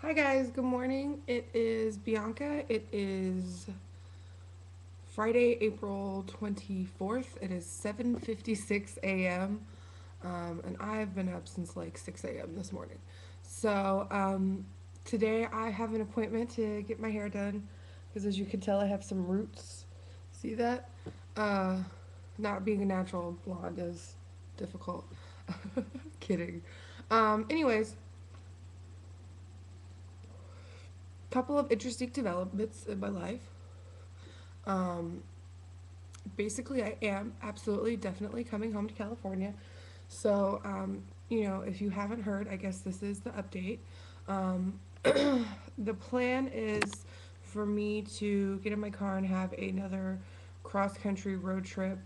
Hi guys, good morning. It is Bianca. It is Friday, April 24th. It is 7:56 a.m. And I've been up since like 6 a.m. this morning. So today I have an appointment to get my hair done because as you can tell I have some roots. See that? Uh, Not being a natural blonde is difficult. Kidding. Anyways, couple of interesting developments in my life. Um, Basically, I am absolutely, definitely coming home to California. So if you haven't heard, I guess this is the update. Um, the plan is for me to get in my car and have another cross country road trip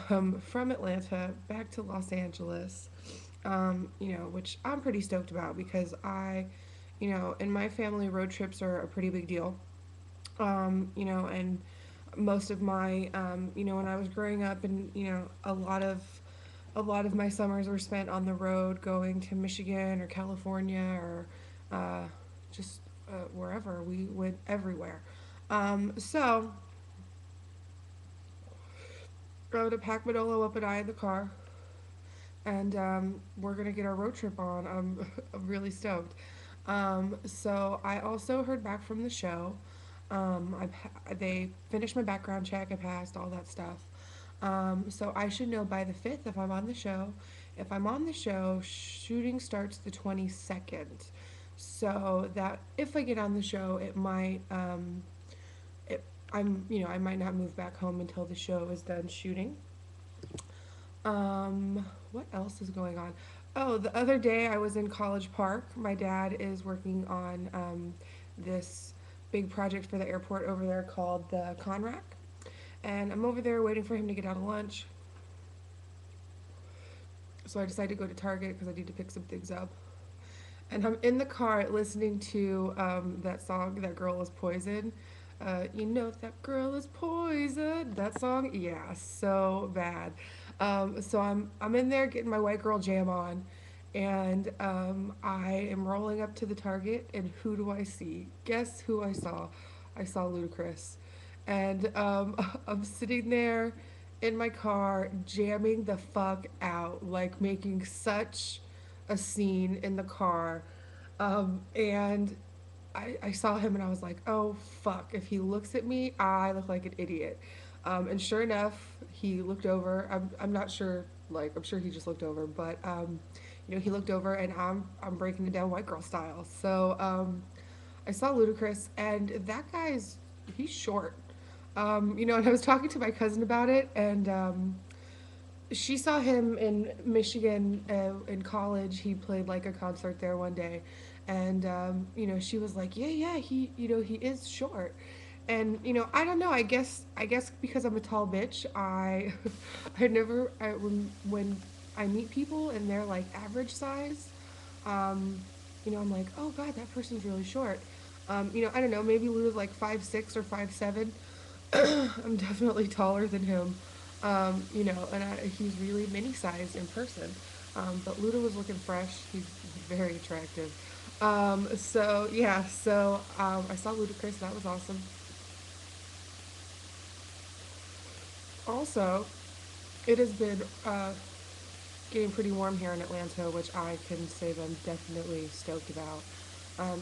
from Atlanta back to Los Angeles. Which I'm pretty stoked about because in my family, road trips are a pretty big deal. And most of my, when I was growing up, and a lot of my summers were spent on the road, going to Michigan or California or uh, just wherever. We went everywhere. So I would have packed Manolo up and I in the car, and we're gonna get our road trip on. I'm really stoked. So I also heard back from the show. They finished my background check. I passed all that stuff. So I should know by the 5th if I'm on the show. If I'm on the show, shooting starts the 22nd. So that if I get on the show, it might it, I might not move back home until the show is done shooting. What else is going on? Oh, the other day I was in College Park. My dad is working on this big project for the airport over there called the Conrack. And I'm over there waiting for him to get out of lunch. So I decided to go to Target because I need to pick some things up. And I'm in the car listening to that song, That Girl Is Poison. That girl is poison. That song, yeah, so bad. So I'm in there getting my white girl jam on, and I am rolling up to the Target, and who do I see? Guess who I saw? I saw Ludacris, and I'm sitting there in my car jamming the fuck out, like making such a scene in the car. And I saw him and I was like, oh fuck, if he looks at me, I look like an idiot. And sure enough, he looked over. I'm not sure, like, I'm sure he just looked over, but, he looked over and I'm breaking it down white girl style. So I saw Ludacris and that guy's, he's short. And I was talking to my cousin about it, and she saw him in Michigan in college. He played like a concert there one day, and she was like, "Yeah, yeah, he is short." And I don't know. I guess because I'm a tall bitch, when I meet people and they're like average size, I'm like, oh god, that person's really short. I don't know. Maybe Lou was like 5'6" or 5'7". I'm definitely taller than him. And he's really mini sized in person. But Luda was looking fresh. He's very attractive. So I saw Ludacris. That was awesome. Also, it has been getting pretty warm here in Atlanta, which I can say that I'm definitely stoked about.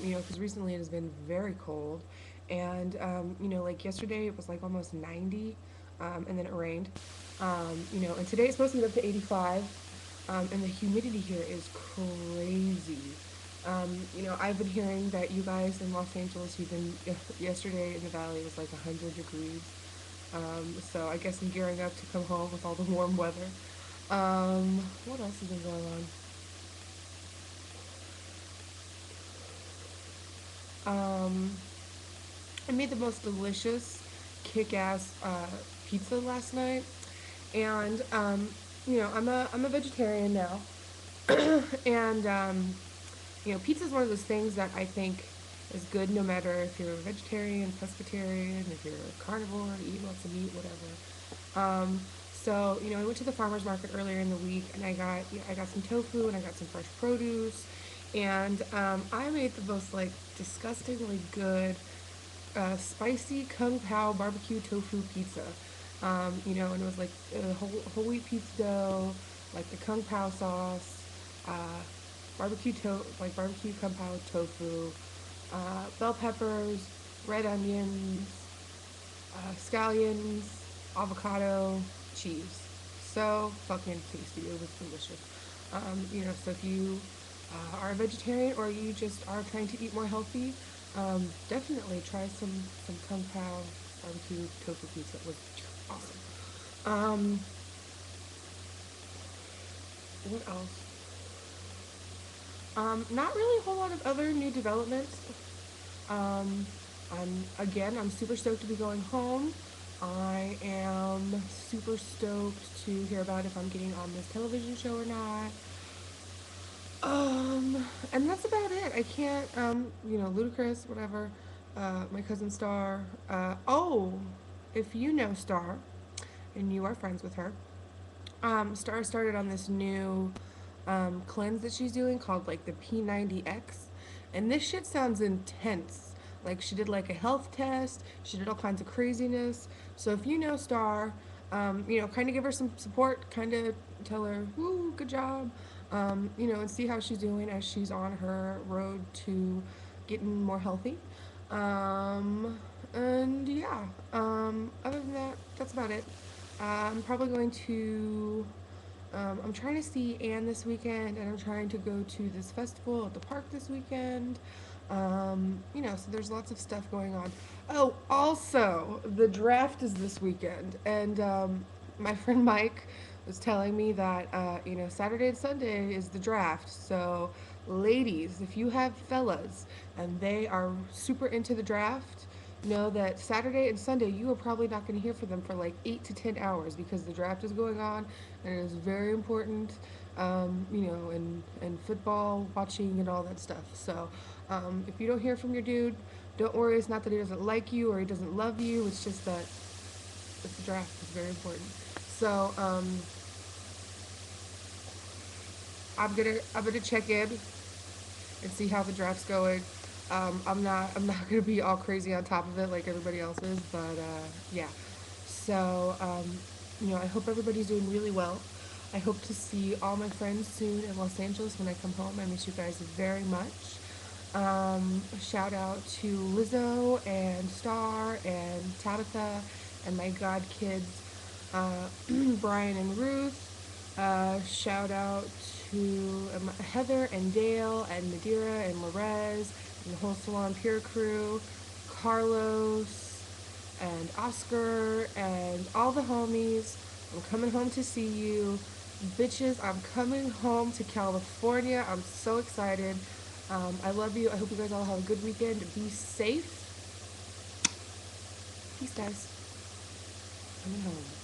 Because recently it has been very cold, and like yesterday it was like almost 90, and then it rained. And today it's supposed to get up to 85, and the humidity here is crazy. I've been hearing that you guys in Los Angeles, you've been yesterday in the valley it was like 100 degrees. So I guess I'm gearing up to come home with all the warm weather. What else has been going on? I made the most delicious, kick-ass pizza last night, and I'm a vegetarian now, and pizza is one of those things that I think is good no matter if you're a vegetarian, pescatarian, if you're a carnivore, eat lots of meat, whatever. I went to the farmers market earlier in the week, and I got some tofu and I got some fresh produce, And I made the most like disgustingly good spicy kung pao barbecue tofu pizza. And it was like whole wheat pizza dough, like the kung pao sauce, uh, like barbecue kung pao tofu, bell peppers, red onions, scallions, avocado, cheese. So fucking tasty. It was delicious. So if you are a vegetarian or you just are trying to eat more healthy, definitely try some kung pao barbecue tofu pizza. It was awesome. Um, what else? Not really a whole lot of other new developments. Um, I'm super stoked to be going home. I am super stoked to hear about if I'm getting on this television show or not. And that's about it. I can't, Ludacris, whatever. My cousin Star. If you know Star and you are friends with her, Star started on this new cleanse that she's doing called like the P90X. And this shit sounds intense. Like she did like a health test, she did all kinds of craziness. So if you know Star, kind of give her some support, kind of tell her, "Woo, good job," and see how she's doing as she's on her road to getting more healthy. Um, and yeah, other than that, that's about it. I'm probably going to I'm trying to see Anne this weekend, and I'm trying to go to this festival at the park this weekend. So there's lots of stuff going on. Oh, also, the draft is this weekend, and my friend Mike was telling me that Saturday and Sunday is the draft. So, ladies, if you have fellas and they are super into the draft, know that Saturday and Sunday you are probably not going to hear from them for like 8 to 10 hours because the draft is going on and it is very important, and football watching and all that stuff. So if you don't hear from your dude, don't worry. It's not that he doesn't like you or he doesn't love you. It's just that it's the draft. It's very important. So I'm gonna check in and see how the draft's going. I'm not gonna be all crazy on top of it like everybody else is, but yeah. So I hope everybody's doing really well. I hope to see all my friends soon in Los Angeles when I come home. I miss you guys very much. Shout out to Lizzo and Star and Tabitha and my god kids, Brian and Ruth. Shout out to Heather and Dale and Madeira and Lorez and the whole Salon Pure crew, Carlos and Oscar and all the homies. I'm coming home to see you. Bitches, I'm coming home to California. I'm so excited. I love you. I hope you guys all have a good weekend. Be safe. Peace, guys. Coming home.